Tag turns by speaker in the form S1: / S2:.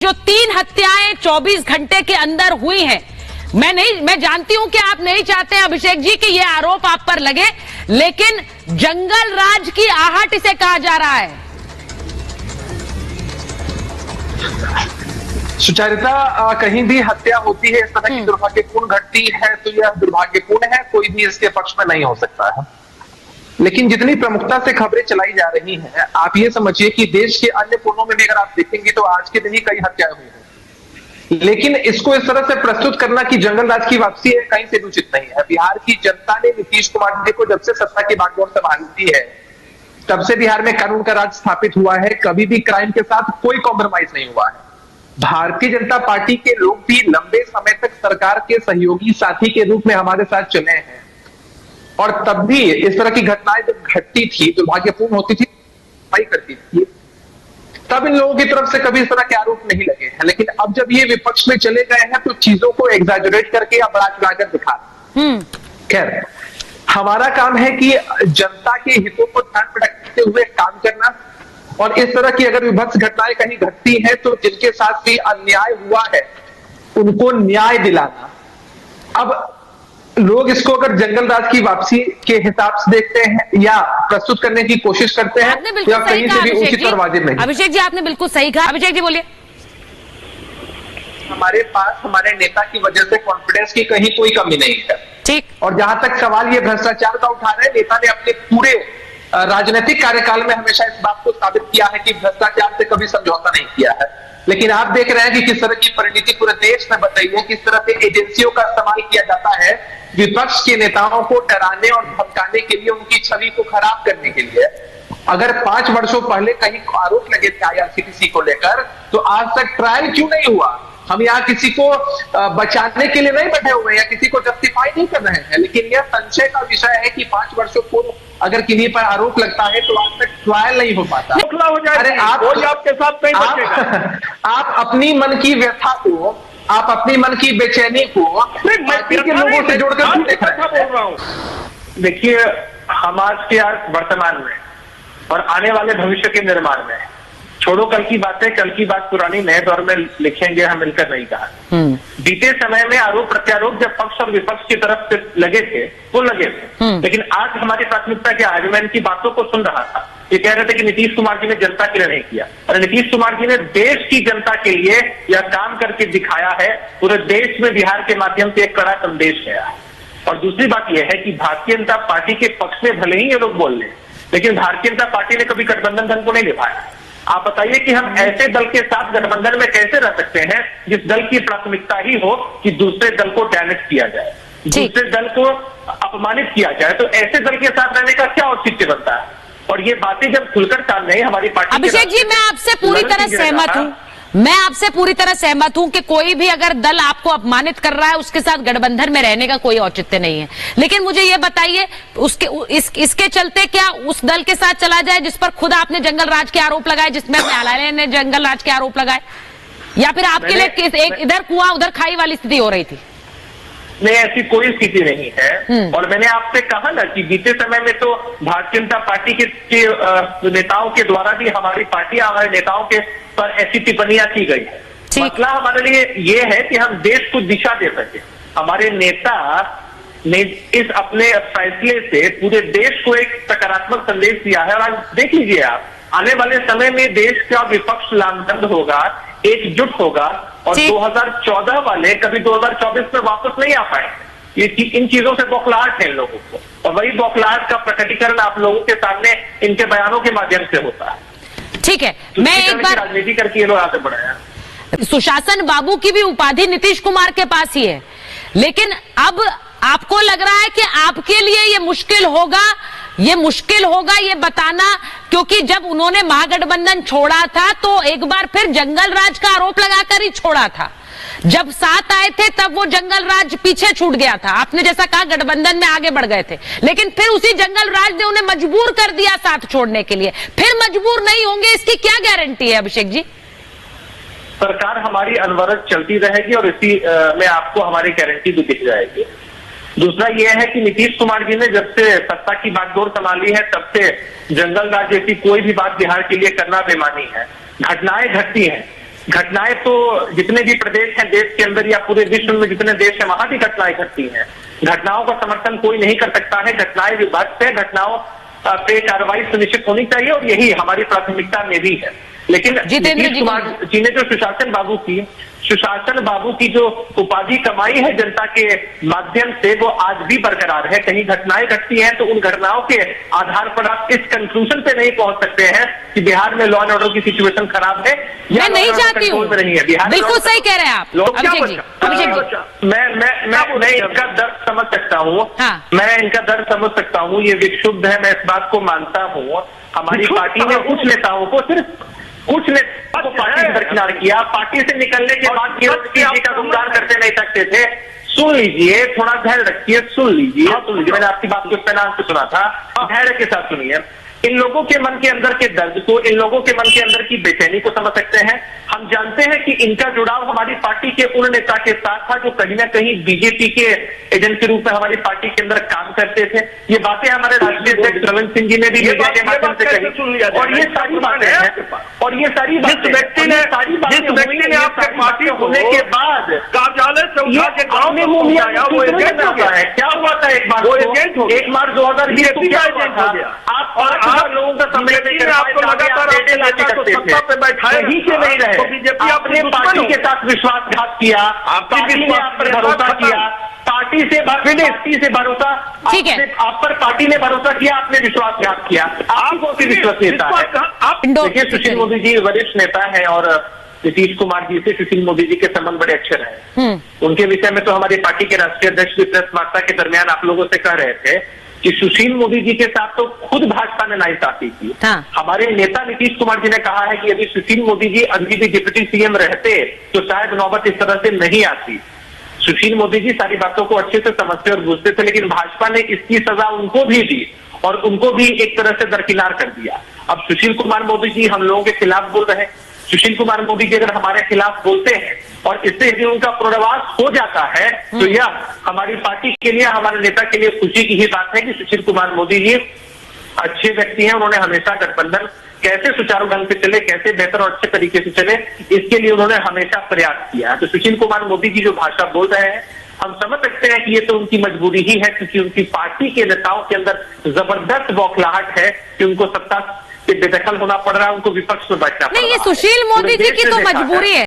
S1: जो 3 हत्याएं 24 घंटे के अंदर हुई हैं, मैं जानती हूं कि आप नहीं चाहते हैं अभिषेक जी कि ये आरोप आप पर लगे, लेकिन जंगल राज की आहट इसे कहा जा रहा है।
S2: सुचारिता, कहीं भी हत्या होती है, इस तरह की दुर्भाग्यपूर्ण घटती है तो यह दुर्भाग्यपूर्ण है, कोई भी इसके पक्ष में नहीं हो सकता है। लेकिन जितनी प्रमुखता से खबरें चलाई जा रही हैं, आप ये समझिए कि देश के अन्य कोनों में भी अगर आप देखेंगे तो आज के दिन ही कई हत्याएं हुई हैं। लेकिन इसको इस तरह से प्रस्तुत करना कि जंगल राज की वापसी है, कहीं से भी उचित नहीं है। बिहार की जनता ने नीतीश कुमार जी को जब से सत्ता की बागडोर संभालती है, तब से बिहार में कानून का राज स्थापित हुआ है। कभी भी क्राइम के साथ कोई कॉम्प्रोमाइज नहीं हुआ है। भारतीय जनता पार्टी के लोग भी लंबे समय तक सरकार के सहयोगी साथी के रूप में हमारे साथ चले हैं, और तब भी इस तरह की घटनाएं जब घटती थी, दुर्भाग्यपूर्ण होती थी, करती थी, तब इन लोगों की तरफ से कभी इस तरह के आरोप नहीं लगे हैं। लेकिन अब जब ये विपक्ष में चले गए हैं तो चीजों को एग्जैजरेट करके या बड़ा चढ़ाकर दिखा। खैर, हमारा काम है कि जनता के हितों को ध्यान में रखते हुए काम करना, और इस तरह की अगर विभत्स घटनाएं कहीं घटती हैं तो जिनके साथ भी अन्याय हुआ है उनको न्याय दिलाना। अब लोग इसको अगर जंगल राज की वापसी के हिसाब से देखते हैं या प्रस्तुत करने की कोशिश करते हैं, या कहीं से भी उचित और वाजिब नहीं।
S1: अभिषेक जी, आपने बिल्कुल सही कहा। अभिषेक जी बोलिए।
S2: हमारे पास हमारे नेता की वजह से कॉन्फिडेंस की कहीं कोई कमी नहीं है।
S1: ठीक।
S2: और जहां तक सवाल ये भ्रष्टाचार का उठा रहे हैं, नेता ने अपने पूरे राजनीतिक कार्यकाल में हमेशा इस बात को साबित किया है कि भ्रष्टाचार से कभी समझौता नहीं किया है। लेकिन आप देख रहे हैं कि किस तरह की परिणति पूरे देश में बताई है, किस तरह से एजेंसियों का इस्तेमाल किया जाता है विपक्ष के नेताओं को डराने और धमकाने के लिए, उनकी छवि को खराब करने के लिए। अगर 5 वर्षों पहले कहीं आरोप लगे थे IRCTC को लेकर, तो आज तक ट्रायल क्यों नहीं हुआ? हम यहाँ किसी को बचाने के लिए नहीं बैठे हुए हैं या किसी को जस्टिफाई नहीं कर रहे हैं, लेकिन यह संशय का विषय है कि 5 वर्षों पूर्व अगर किन्हीं पर आरोप लगता है तो आज तक ट्रायल नहीं हो पाता। अरे आपके साथ नहीं बचेगा। आप अपनी मन की व्यथा को, आप अपनी मन की बेचैनी को पार्टी के लोगों से जोड़कर देख रहे हैं।
S3: देखिए, हम आज के वर्तमान में और आने वाले भविष्य के निर्माण में, छोड़ो कल की बातें, कल की बात पुरानी, नए दौर में लिखेंगे हम मिलकर, नहीं कहा। बीते समय में आरोप प्रत्यारोप जब पक्ष और विपक्ष की तरफ से लगे थे, वो लगे थे, लेकिन आज हमारी प्राथमिकता क्या है? मैं इनकी बातों को सुन रहा था, ये कह रहे थे कि नीतीश कुमार जी ने जनता के लिए नहीं किया। अरे नीतीश कुमार जी ने देश की जनता के लिए यह काम करके दिखाया है। पूरे देश में बिहार के माध्यम से एक कड़ा संदेश गया है। और दूसरी बात यह है कि भारतीय जनता पार्टी के पक्ष में भले ही ये लोग बोल रहे हैं, लेकिन भारतीय जनता पार्टी ने कभी गठबंधन ढंग को नहीं निभाया। आप बताइए कि हम ऐसे दल के साथ गठबंधन में कैसे रह सकते हैं जिस दल की प्राथमिकता ही हो कि दूसरे दल को डैमेज किया जाए, दूसरे दल को अपमानित किया जाए। तो ऐसे दल के साथ रहने का क्या औचित्य बनता है? और ये बातें जब खुलकर सामने आई हमारी पार्टी।
S1: अभिषेक जी, मैं आपसे पूरी तरह सहमत हूँ। मैं आपसे पूरी तरह सहमत हूं कि कोई भी अगर दल आपको अपमानित कर रहा है, उसके साथ गठबंधन में रहने का कोई औचित्य नहीं है। लेकिन मुझे ये बताइए, इसके चलते क्या उस दल के साथ चला जाए जिस पर खुद आपने जंगल राज के आरोप लगाए, जिसमें न्यायालय ने जंगल राज के आरोप लगाए, या फिर आपके लिए एक इधर कुआं उधर खाई वाली स्थिति हो रही थी?
S3: नहीं, ऐसी कोई स्थिति नहीं है। और मैंने आपसे कहा ना कि बीते समय में तो भारतीय जनता पार्टी के नेताओं के द्वारा भी हमारी पार्टी, हमारे नेताओं के पर ऐसी टिप्पणियां की गई है। मसला हमारे लिए ये है कि हम देश को दिशा दे सके। हमारे नेता ने इस अपने फैसले से पूरे देश को एक सकारात्मक संदेश दिया है। और आज देख लीजिए आप, आने वाले समय में देश का विपक्ष लामबंद होगा, एकजुट होगा, और 2014 वाले कभी 2024 में वापस नहीं आ पाएंगे। ये इन चीजों से बौखलाहट है इन लोगों को, और वही बौखलाहट का प्रकटीकरण आप लोगों के सामने इनके बयानों के माध्यम से होता है।
S1: ठीक है, मैं एक बार
S3: राजनीति करके ये लोग आगे बढ़े हैं।
S1: सुशासन बाबू की भी उपाधि नीतीश कुमार के पास ही है, लेकिन अब आपको लग रहा है कि आपके लिए ये मुश्किल होगा ये बताना, क्योंकि जब उन्होंने महागठबंधन छोड़ा था तो एक बार फिर जंगल राज का आरोप लगाकर ही छोड़ा था। जब साथ आए थे तब वो जंगल राज पीछे छूट गया था। आपने जैसा कहा गठबंधन में आगे बढ़ गए थे, लेकिन फिर उसी जंगल राज ने उन्हें मजबूर कर दिया साथ छोड़ने के लिए। फिर मजबूर नहीं होंगे, इसकी क्या गारंटी है अभिषेक जी?
S3: सरकार हमारी अनवरत चलती रहेगी और इसी में आपको हमारी गारंटी भी दिख जाएगी। दूसरा यह है कि नीतीश कुमार जी ने जब से सत्ता की बागडोर संभाली है, तब से जंगल राज जैसी कोई भी बात बिहार के लिए करना बेमानी है। घटनाएं घटती हैं, घटनाएं तो जितने भी प्रदेश हैं देश के अंदर या पूरे विश्व में जितने देश हैं वहां भी घटनाएं घटती हैं। घटनाओं का समर्थन कोई नहीं कर सकता है, घटनाएं विभत्स है, घटनाओं पे कार्रवाई सुनिश्चित होनी चाहिए और यही हमारी प्राथमिकता में भी है। लेकिन नीतीश कुमार जी ने जो सुशासन बाबू की जो उपाधि कमाई है जनता के माध्यम से, वो आज भी बरकरार है। कहीं घटनाएं घटती हैं तो उन घटनाओं के आधार पर आप इस कंक्लूजन पे नहीं पहुंच सकते हैं कि बिहार में लॉ एंड ऑर्डर की सिचुएशन खराब है या
S1: मैं नहीं चाहती हूँ, बिल्कुल सही कह रहे हैं आप अभिषेक जी।
S3: मैं इनका दर्द समझ सकता हूँ, मैं इनका दर्द समझ सकता हूँ, ये विक्षुब्ध है, मैं इस बात को मानता हूँ। हमारी पार्टी ने कुछ नेताओं को को पार्टी से दरकिनार किया, पार्टी से निकलने के बाद जी का गुणगान करते नहीं सकते थे। सुन लीजिए, थोड़ा धैर्य रखिए, सुन लीजिए, मैंने आपकी बात को इस तरह से सुना था, धैर्य के साथ सुनिए। इन लोगों के मन के अंदर के दर्द को, इन लोगों के मन के अंदर की बेचैनी को समझ सकते हैं। हम जानते हैं कि इनका जुड़ाव हमारी पार्टी के उन नेता के साथ था जो कहीं ना कहीं बीजेपी के एजेंट के रूप में हमारी पार्टी के अंदर काम करते थे। ये बातें हमारे राष्ट्रीय अध्यक्ष रविंद्र सिंह जी ने भी मीडिया के माध्यम से कही और ये सारी बातें हैं और ये सारी
S4: जिस व्यक्ति ने आपके पार्टी
S3: होने के बाद
S4: कार्यालय से उठा के गांव में
S3: वो एजेंट हो गया है। क्या हुआ था एक बार 2020 हो गया आप और लोगों का समय
S4: आपको लगातार सत्ता पे बैठाए
S3: ही से नहीं रहे,
S4: बीजेपी
S3: अपने पार्टी के साथ विश्वासघात किया, पार्टी ने आप पर भरोसा किया, पार्टी से भरोसा,
S1: ठीक है,
S3: आप पर पार्टी ने भरोसा किया, आपने विश्वासघात किया। आपको की विश्वसनीयता है। देखिए, सुशील मोदी जी वरिष्ठ नेता है और नीतीश कुमार जी से सुशील मोदी जी के संबंध बड़े अच्छे रहे। उनके विषय में तो हमारी पार्टी के राष्ट्रीय अध्यक्ष भी प्रेस वार्ता के दरमियान आप लोगों से कह रहे थे कि सुशील मोदी जी के साथ तो खुद भाजपा ने नाइंसाफी की। हमारे नेता नीतीश कुमार जी ने कहा है कि यदि सुशील मोदी जी अभी भी डिप्टी सीएम रहते तो शायद नौबत इस तरह से नहीं आती। सुशील मोदी जी सारी बातों को अच्छे से समझते और बुझते थे, लेकिन भाजपा ने इसकी सजा उनको भी दी और उनको भी एक तरह से दरकिनार कर दिया। अब सुशील कुमार मोदी जी हम लोगों के खिलाफ बोल रहे हैं। सुशील कुमार मोदी जी अगर हमारे खिलाफ बोलते हैं और इससे यदि उनका पुनर्वास हो जाता है तो यह हमारी पार्टी के लिए, हमारे नेता के लिए खुशी की ही बात है कि सुशील कुमार मोदी जी अच्छे व्यक्ति हैं। उन्होंने हमेशा गठबंधन कैसे सुचारू ढंग से चले, कैसे बेहतर और अच्छे तरीके से चले, इसके लिए उन्होंने हमेशा प्रयास किया। तो सुशील कुमार मोदी जी जो भाषा बोल रहे हैं, हम समझ सकते हैं कि ये तो उनकी मजबूरी ही है, क्योंकि उनकी पार्टी के नेताओं के अंदर जबरदस्त बौखलाहट है कि उनको सत्ता से बेदखल होना पड़ रहा है, उनको विपक्ष में बैठना पड़ रहा है।
S1: नहीं, ये सुशील मोदी जी की तो मजबूरी है।